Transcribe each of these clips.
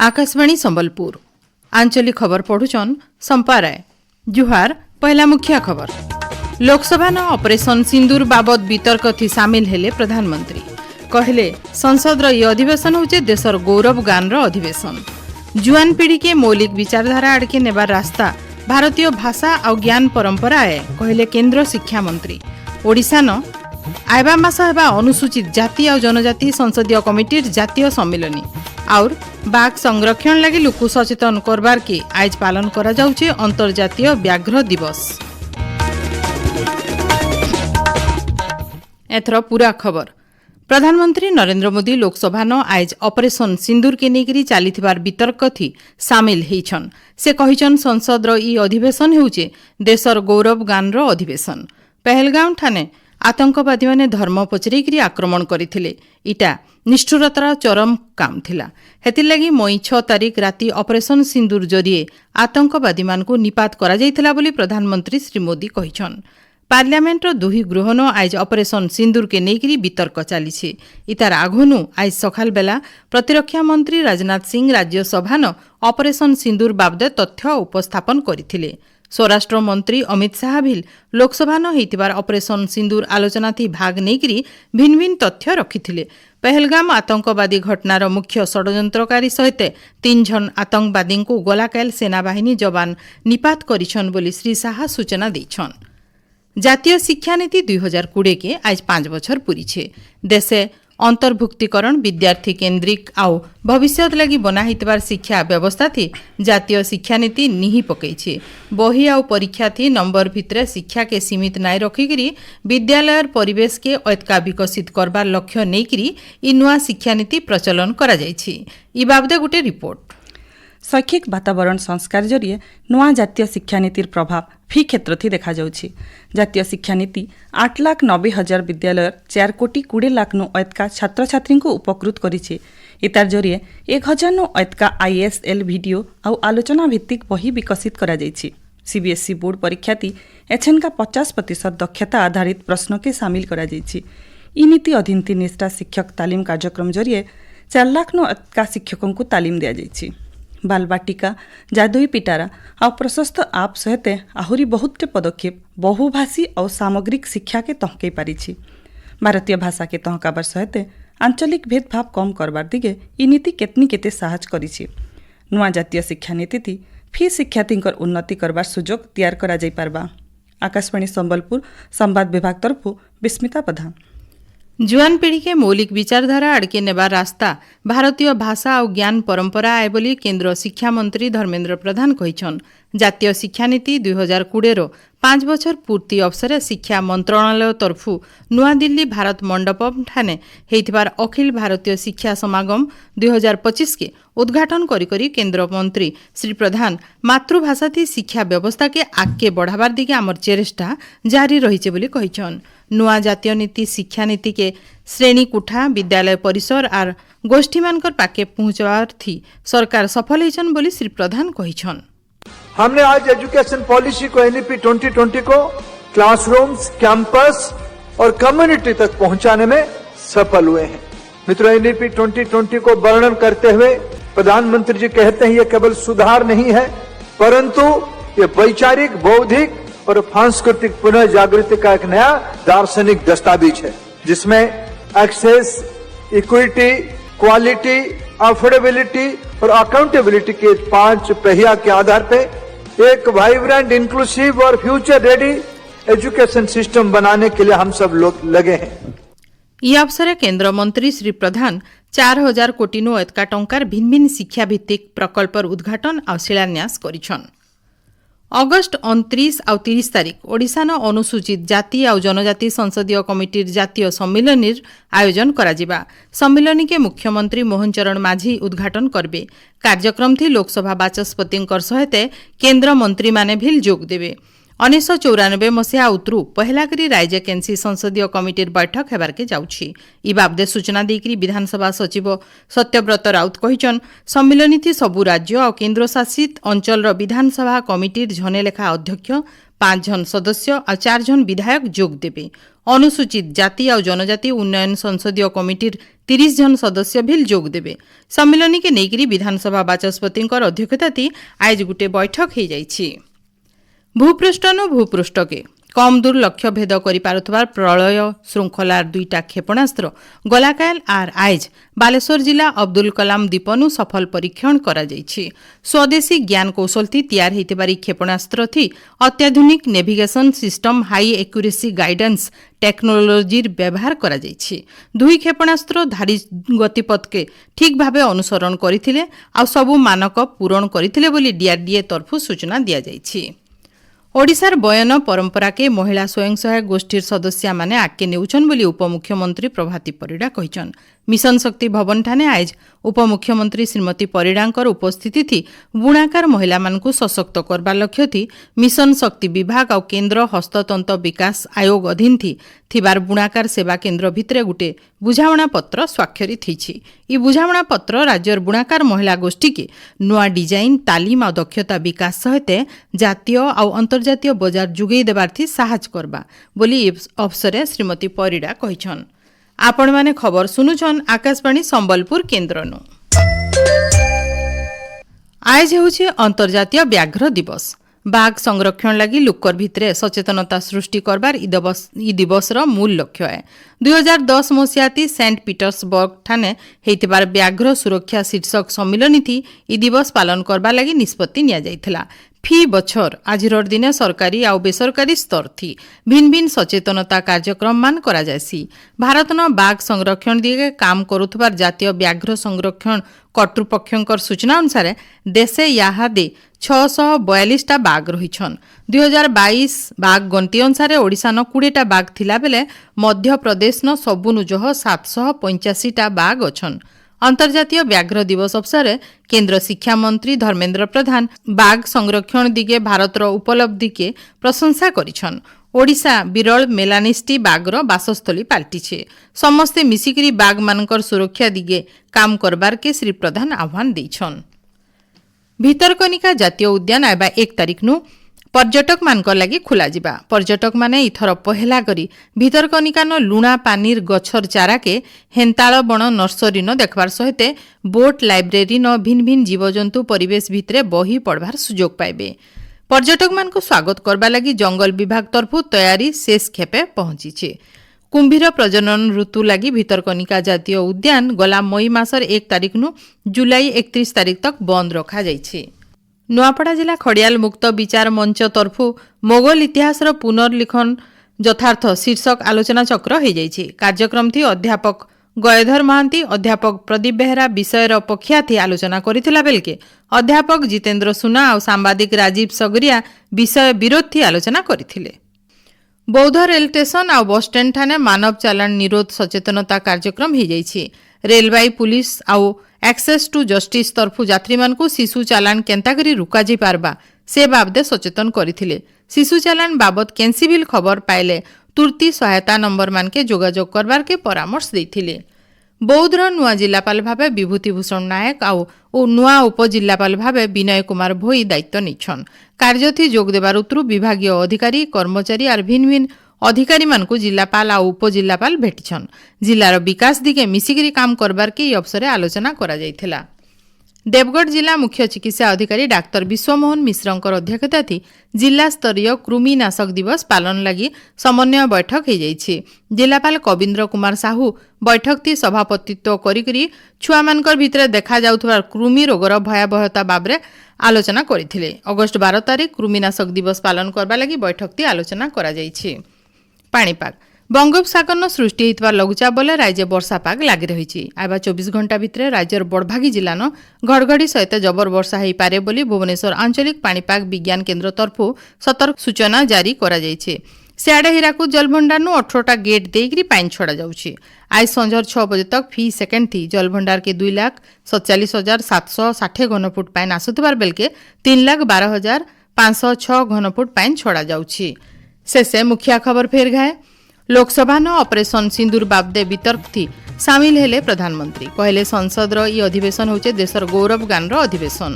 आकाशवाणी संबलपुर आंचलिक खबर पढ़ुचन संपा राय। जुहार पहला मुख्य खबर। लोकसभा न ऑपरेशन सिंदूर बाबद वितर्क थी सामिल हेले प्रधानमंत्री कहले संसद ये अधिवेशन होचे देशर गौरव गान अधिवेशन। जुआन पीढ़ी के मौलिक विचारधारा आड़के नेबार रास्ता भारतीय भाषा और ज्ञान परंपरा है कहले केंद्र शिक्षा मंत्री। ओडिशा न आयबा मास हेबा अनुसूचित जाति और जनजाति संसदीय कमिटी जातीय सम्मेलनी और बाघ संरक्षण लगी लोक सचेतन करबार के आज पालन करा जाउछे अंतर्जातीय व्याघ्र दिवस। एथर पूरा खबर। प्रधानमंत्री नरेंद्र मोदी लोकसभा न आज ऑपरेशन सिंदूर के नेकरी चालिथिबार वितर्क थी सामिल हेइछन। से कहिछन संसद ई अधिवेशन हेउचे देशर गौरव गान अधिवेशन। पहलगाम ठाने आतंकवादी माने धर्म पचरेकरी आक्रमण करथिले। इटा निष्ठुरतार चरम काम थिला। हेतिर लगी मई 6 तारिख राति ऑपरेशन सिंदूर जरिए आतंकवादी मानकु निपात करा जाइथिला बोली प्रधानमंत्री श्री मोदी कहिछन। पार्लियामेंटर दुही गृहन आज ऑपरेशन सिंदूर के नेकरी वितर्क चलीछे। इतार आघनु आज सखाल बेला प्रतिरक्षा मंत्री राजनाथ सिंह राज्यसभा न ऑपरेशन सिंदूर बाबदे तथ्य उपस्थापन करथिले। स्वराष्ट्र मंत्री अमित शाह भी लोकसभा न हेतिबार ऑपरेशन सिंदूर आलोचना थी भाग नेकरी भिन्न भिन्न तथ्य रखिथिले। पहलगाम आतंकवादी घटनार मुख्य षड्यंत्रकारी सहित 3 जन आतंकवादी को गोलाकायल सेनाबाहिनी जवान निपात करिछन बोली श्री शाह सूचना दैछन। जातीय शिक्षा नीति 2020 के आज 5 बछर पूरी। देशे अंतर्भुक्तिकरण विद्यार्थी केन्द्रिक आउ भविष्य लगी बना हितबार शिक्षा व्यवस्था थी जातीय शिक्षा नीति निही पकईछे। बही आउ परीक्षा थी नंबर भितरे शिक्षा के सीमित नाय रखिकरी विद्यालय परिवेश के ऐतका विकसित करबार लक्ष्य नेकरी इ नुआ शिक्षा नीति प्रचलन करा जायछि। इ बाबदे गोटे रिपोर्ट। शैक्षिक वातावरण संस्कार जरिए नवा जातीय शिक्षा नीतिर प्रभाव फी क्षेत्र थी देखा जाउछि। जातीय शिक्षा नीति 8,90,000 विद्यालय 4 कोटी 20 लाख नु ऐतका छात्र छात्री को उपकृत करिछि। इतार जरिए 1,000 नु ऐतका ISL वीडियो और आलोचना भित्तिक बही विकसित करा जाइछि। CBSE बोर्ड परीक्षा थी एछन का 50% दक्षता आधारित प्रश्न के शामिल करा जाइछि। इ नीति अधीन 3 निष्ठा शिक्षक तालीम कार्यक्रम जरिए 4 लाख नु ऐतका शिक्षकों को तालीम दिया जाइछि। बालबाटिका जादुई पिटारा और प्रशस्त आप सहित आहुरी बहुत पदक्षेप बहुभाषी और सामग्रिक शिक्षा के तहकई पारिछि। भारतीय भाषा के तहकाबार सहित आंचलिक भेदभाव कम करबार दिगे इ नीति केतनी केते साहज करिछि। नुआ जातीय शिक्षा नीति थी फी शिक्षार्थींकर उन्नति करबार सुजोग तैयार करा जाई पारबा। आकाशवाणी संबलपुर संवाद विभाग तरफ विस्मिता प्रधान। जुआन पीढ़ी के मौलिक विचारधारा आड़के नेबार रास्ता भारतीय भाषा और ज्ञान परंपरा आए बोली केंद्र शिक्षा मंत्री धर्मेंद्र प्रधान कहिछन। जातीय शिक्षा नीति 2020 रो 5 बछर पूर्ति अवसर शिक्षा मंत्रणालय तरफु नुआ दिल्ली भारत मंडपम ठाने हेतिबार अखिल भारतीय शिक्षा समागम 2025 के उद्घाटन करी केंद्र मंत्री श्री प्रधान मातृभाषा थी शिक्षा व्यवस्था के आगे बढ़ाबार दिगे आमर चेष्टा जारी रहिছে बोली कहिछन। नुआ जातीय नीति शिक्षा नीति के श्रेणी कुठा विद्यालय परिसर और गोष्ठी मानकर पाके पहुंचवार थी सरकार सफल होइछन बोली श्री प्रधान कहिछन। हमने आज एजुकेशन पॉलिसी को NEP 2020 को क्लासरूम्स, कैंपस और कम्युनिटी तक पहुंचाने में सफल हुए हैं। मित्रों, NEP 2020 को वर्णन करते हुए प्रधानमंत्री जी कहते हैं ये केवल सुधार नहीं है परंतु ये वैचारिक, बौद्धिक और सांस्कृतिक पुनः जागृति का एक नया दार्शनिक दस्तावेज है जिसमें एक्सेस, इक्विटी, क्वालिटी, अफोर्डेबिलिटी और अकाउंटेबिलिटी के 5 पहिया के आधार पे एक वाइब्रेंट, इंक्लूसिव और फ्यूचर रेडी एजुकेशन सिस्टम बनाने के लिए हम सब लोग लगे हैं। यह अवसर केंद्र मंत्री श्री प्रधान 4,000 कोटी नु ऐतका टंकार भिन्न भिन्न शिक्षा भित्तिक प्रकल्पर उद्घाटन और शिलान्यास करिछन। अगस्ट 29 और 30 तारिख ओडिशा न अनुसूचित जाति और जनजाति संसदीय कमिटी जातीय सम्मेलनीर आयोजन कराजिबा। सम्मेलनी के मुख्यमंत्री मोहन चरण माझी उद्घाटन करबे। कार्यक्रम थी लोकसभा बाचस्पति सहित केंद्र मंत्री माने भी जोग देवे। 1994 मसीहा उतरू पहला करी रायजेकेन्सी संसदीय कमिटीर बैठक हेबार के जाउछि। इ बाबदे सूचना देकरी विधानसभा सचिव सत्यव्रत राउत कहिछन सम्मेलनी थी सबु राज्य और केंद्र शासित अंचल विधानसभा कमिटीर झने लेखा अध्यक्ष 5 जन सदस्य और 4 जन विधायक जोग देवे। अनुसूचित जाति और जनजाति उन्नयन संसदीय कमिटीर 30 जन सदस्य भी जोग देबे। सम्मेलन के नेकरी विधानसभा बाचस्पति अध्यक्षता थी आज गोटे बैठक हो जाइछि। भूपृष्ठ नु भूपृष्ठ के कम दूर लक्ष्य भेद कर प्रलय श्रृंखलार 2टा क्षेपणास्त्र गलाकाल आर आइज बालेश्वर जिला अब्दुल कलाम द्वीपनु सफल परीक्षण करा जाइछि। स्वदेशी ज्ञान कौशल थी तैयार होइतबारी क्षेपणास्त्र थी अत्याधुनिक navigation system high accuracy guidance technology व्यवहार करा जाइछि। दुई क्षेपणास्त्र धारी गतिपथ के ठीक भावे अनुसरण करथिले आ सबु मानक पूरण करथिले बोली डीआरडीए तरफु सूचना दिया जाइछि। ओडिशार बयन परंपरा के महिला स्वयं सहायक गोष्ठीर सदस्या माने आगे नेउछन बोली उपमुख्यमंत्री प्रभाती परिडा कहिछन। मिशन शक्ति भवन ठाने आज उपमुख्यमंत्री श्रीमती परिडांकर उपस्थिति थी बुणाकार महिला मानकु सशक्त करबा लक्ष्य थी मिशन शक्ति विभाग और केंद्र हस्ततंत्र विकास आयोग अधीन थी थिबार बुणाकार सेवा केंद्र भितरे गुटे बुझावणा पत्र स्वाक्षरित थीछि। ई बुझावणा पत्र राज्यर बुणाकार महिला गोष्ठी के नुआ डिजाइन तालीम और दक्षता विकास सहित जातीय और अंतर्जातीय बजार जुगेई देबार थी साहाय्य करबा बोली अवसरे श्रीमती परिडा कहिछन। आपण माने खबर सुनुछन आकाशवाणी संबलपुर केन्द्रनु। आज हेउछि अंतर्जातीय व्याघ्र दिवस। बाघ संरक्षण लगी लोकर भितरे सचेतनता सृष्टि करबार ई दिवसर मूल लक्ष्य है। 2010 मसीहाती सेंट पीटर्सबर्ग ठाने हेतिबार व्याघ्र सुरक्षा शीर्षक सम्मिलन थी ई दिवस पालन करबा लगी निष्पत्ति निया जाइथिला। फी बछर आजिर दिने सरकारी और बेसरकारी स्तर थी भिन्न भिन्न सचेतनता कार्यक्रम मान करा जायसी। भारतन बाघ संरक्षण दिगे काम करुथबार जातीय व्याघ्र संरक्षण कर्तृपक्षंकर सूचना अनुसार देशे याहादे 642टा बाघ रहिछन। 2022 बाघ गंती अनुसार ओडिशान 20टा बाघ थिला बेले मध्य प्रदेश न सबुनु जह 785टा बाघ अछन। अंतर्जातीय व्याघ्र दिवस अवसर केंद्र शिक्षा मंत्री धर्मेंद्र प्रधान बाघ संरक्षण दिगे भारतर उपलब्धि के प्रशंसा करिछन। ओडिशा विरल मेलानिस्टी बाघर बासस्थली पाल्टिछे। समस्ते मिसिकरी बाघ मानकर सुरक्षा दिगे काम करबार के श्री प्रधान आह्वान दैछन। भितरकनिका जातीय उद्यान आबा 1 तारिख नु पर्यटक मानक लगी खोला जिबा। पर्यटक माने इथर पहला करी भितरकनिका न लुणा पानीर गछर चारा के हेंताळ बण नर्सरी न देखबार सहित बोट लाइब्रेरी न भिन्न भिन्न जीवजंतु परिवेश भितरे बही पढ़बार सुजोग पाइबे। पर्यटक मानक स्वागत करबा लगी जंगल विभाग तरफु तैयारी शेष खेपे पहुंचीछे। कुंभीर प्रजनन ऋतु लगी भितरकनिका जातीय उद्यान गला मई मासर 1 तारिख नु जुलाई 31 तारिख तक बंद रखा जाइछे। नुआपड़ा जिला खड़ियाल मुक्त विचार मंच तरफु मोगल इतिहासर पुनर्लिखन यथार्थ शीर्षक आलोचना चक्र हो जाइछे। कार्यक्रम थी अध्यापक गयधर महांती अध्यापक प्रदीप बेहरा विषयर पक्षिया थी आलोचना करिथिला बेलके अध्यापक जितेंद्र सुना और सांबादिक राजीव सगरिया विषय विरोध थी आलोचना करिथिले। बौद्ध रेल स्टेशन और बस स्टैंड ठाने मानव चालान निरोध सचेतनता कार्यक्रम हो जाइछे। रेलवाई पुलिस और एक्सेस टू जस्टिस तरफु यात्री मानकु शिशु चालान केंता करी रुका जी पारबा से बाबदे सचेतन करिथिले। शिशु चालान बाबद केंसी बिल खबर पाइले तुर्ती सहायता नंबर मान के जोगाजोग करबार के परामर्श देथिले। बौद्धर नुआ जिलापाल भावे विभूति भूषण नायक और नुआ उपजिल्लापाल भावे विनय कुमार भोई दायित्व निछन। कार्यथी जोग देबार उतरु विभागीय अधिकारी कर्मचारी और भिन्न भिन्न अधिकारी मानकु जिलापाल और उपजिल्लापाल भेटिछन। जिलार विकास दिगे मिसिकरी काम करबार के अवसर आलोचना करा जायथिला। देवगढ़ जिला मुख्य चिकित्सा अधिकारी डाक्तर विश्वमोहन मिश्रंकर अध्यक्षता थी जिला स्तरीय कृमिनाशक दिवस पालन लगी समन्वय बैठक हो जाइछे। जिलापाल कविंद्र कुमार साहू बैठक थी सभापतित्व करी छुआ मानकर भितरे देखा जाउथबार कृमि रोगर भयावहता बाबरे आलोचना करथिले। अगस्ट 12 तारिख कृमिनाशक दिवस पालन करबा लगी बैठक थी आलोचना करा जाइछे। पाणीपाग बंगोपसागर सृष्टि होता लघुचाप बोले राज्य वर्षा पाग लगी रही। आवा 24 घंटा भितर राज्यर बड़भागी जिलान घड़घड़ी सहित जबर वर्षा हो पारे बोली भुवनेश्वर आंचलिक पाणीपाग विज्ञान केन्द्र तरफु सतर्क सूचना जारी करा जाइछे। सियाड़े हीराकुद जलभंडार 18टा गेट देकरी पानी छड़ा जाउछि। आज संजर 6 बजे तक फी सेकेंड थी जलभंडार के 2,47,760 घनफुट पानी आसुथबार बेलके 3,12,506 घनफुट पानी छड़ा जाउछि। शेषे मुखिया खबर फेर घाए लोकसभा न ऑपरेशन सिंदूर बाबदे वितर्क थी सामिल हेले प्रधानमंत्री कहले संसद रो ई अधिवेशन होचे देशर गौरव गान रो अधिवेशन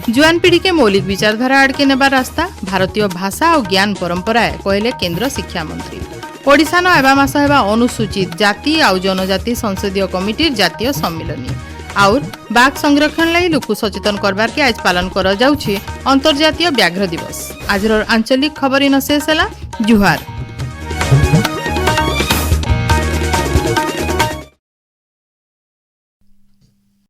जुआन पीढ़ी के मौलिक विचारधारा आड़के नेबार रास्ता भारतीय भाषा और ज्ञान परंपरा कहले केंद्र शिक्षा मंत्री ओडिशा न एबा मास हेबा अनुसूचित जाति और जनजाति संसदीय कमिटी जातीय सम्मिलनी और बाघ संरक्षण लाई लोक सचेतन करबार के आज पालन करा जाउछि अंतर्जातीय व्याघ्र दिवस। आज आंचलिक खबर इन शेष है जुहार।